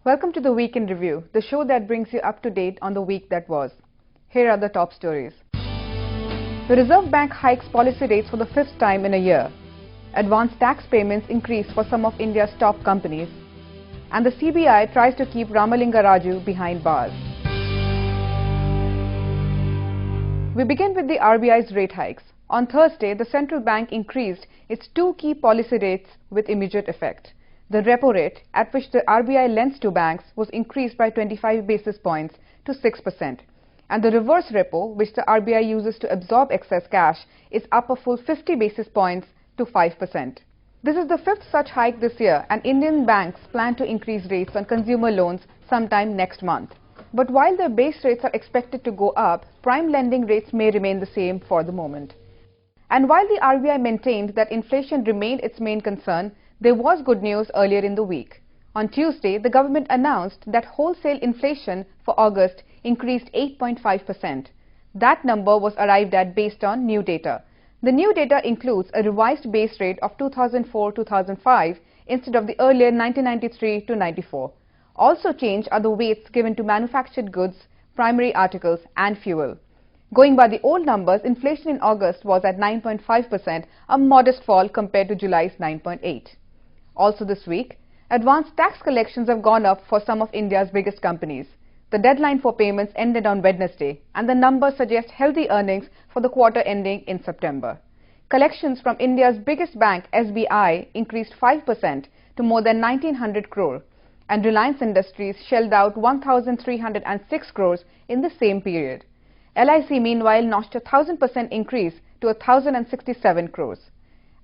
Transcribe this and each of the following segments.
Welcome to the Week in Review, the show that brings you up to date on the week that was. Here are the top stories. The Reserve Bank hikes policy rates for the fifth time in a year. Advanced tax payments increase for some of India's top companies. And the CBI tries to keep Ramalinga Raju behind bars. We begin with the RBI's rate hikes. On Thursday, the central bank increased its two key policy rates with immediate effect. The repo rate, at which the RBI lends to banks, was increased by 25 basis points to 6%. And the reverse repo, which the RBI uses to absorb excess cash, is up a full 50 basis points to 5%. This is the fifth such hike this year, and Indian banks plan to increase rates on consumer loans sometime next month. But while their base rates are expected to go up, prime lending rates may remain the same for the moment. And while the RBI maintained that inflation remained its main concern, there was good news earlier in the week. On Tuesday, the government announced that wholesale inflation for August increased 8.5%. That number was arrived at based on new data. The new data includes a revised base rate of 2004-2005 instead of the earlier 1993-94. Also changed are the weights given to manufactured goods, primary articles and fuel. Going by the old numbers, inflation in August was at 9.5%, a modest fall compared to July's 9.8%. Also this week, advanced tax collections have gone up for some of India's biggest companies. The deadline for payments ended on Wednesday, and the numbers suggest healthy earnings for the quarter ending in September. Collections from India's biggest bank, SBI, increased 5% to more than 1,900 crore, and Reliance Industries shelled out 1,306 crores in the same period. LIC meanwhile notched a 1,000% increase to 1,067 crores.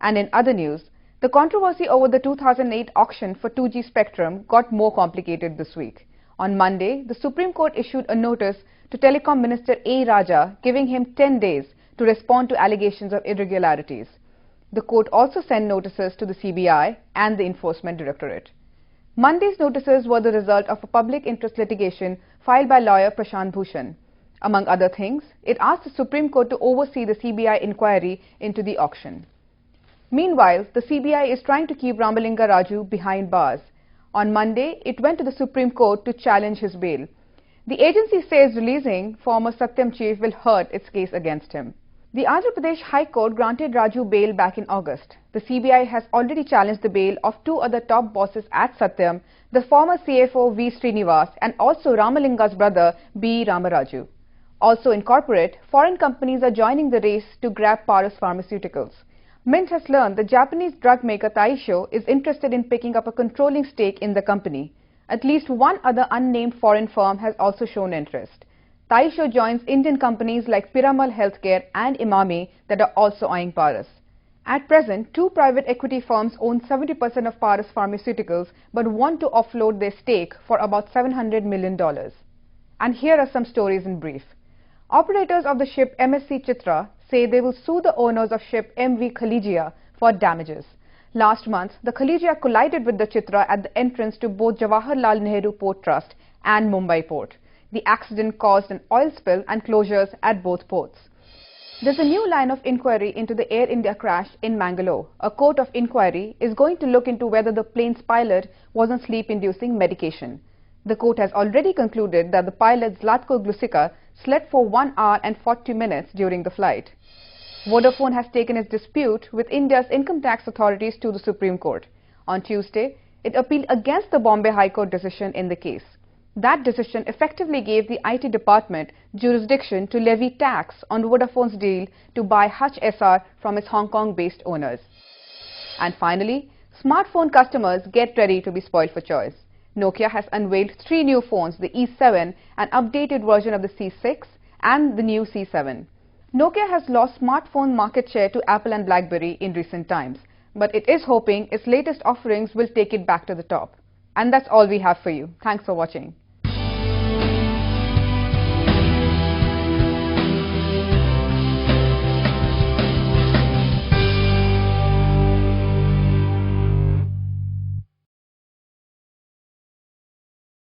And in other news, the controversy over the 2008 auction for 2G spectrum got more complicated this week. On Monday, the Supreme Court issued a notice to Telecom Minister A. Raja, giving him 10 days to respond to allegations of irregularities. The court also sent notices to the CBI and the Enforcement Directorate. Monday's notices were the result of a public interest litigation filed by lawyer Prashant Bhushan. Among other things, it asked the Supreme Court to oversee the CBI inquiry into the auction. Meanwhile, the CBI is trying to keep Ramalinga Raju behind bars. On Monday, it went to the Supreme Court to challenge his bail. The agency says releasing former Satyam chief will hurt its case against him. The Andhra Pradesh High Court granted Raju bail back in August. The CBI has already challenged the bail of two other top bosses at Satyam, the former CFO V. Srinivas and also Ramalinga's brother B. Ramaraju. Also in corporate, foreign companies are joining the race to grab Paras Pharmaceuticals. Mint has learned the Japanese drug maker Taisho is interested in picking up a controlling stake in the company. At least one other unnamed foreign firm has also shown interest. Taisho joins Indian companies like Piramal Healthcare and Imami that are also eyeing Paras. At present, two private equity firms own 70% of Paras Pharmaceuticals but want to offload their stake for about $700 million. And here are some stories in brief. Operators of the ship MSC Chitra say they will sue the owners of ship MV Khaleejia for damages. Last month, the Khaleejia collided with the Chitra at the entrance to both Jawaharlal Nehru Port Trust and Mumbai Port. The accident caused an oil spill and closures at both ports. There's a new line of inquiry into the Air India crash in Mangalore. A court of inquiry is going to look into whether the plane's pilot was on sleep-inducing medication. The court has already concluded that the pilot Zlatko Glusica slept for 1 hour and 40 minutes during the flight. Vodafone has taken its dispute with India's income tax authorities to the Supreme Court. On Tuesday, it appealed against the Bombay High Court decision in the case. That decision effectively gave the IT department jurisdiction to levy tax on Vodafone's deal to buy Hutch SR from its Hong Kong-based owners. And finally, smartphone customers get ready to be spoiled for choice. Nokia has unveiled 3 new phones, the E7, an updated version of the C6 and the new C7. Nokia has lost smartphone market share to Apple and BlackBerry in recent times, but it is hoping its latest offerings will take it back to the top. And that's all we have for you. Thanks for watching.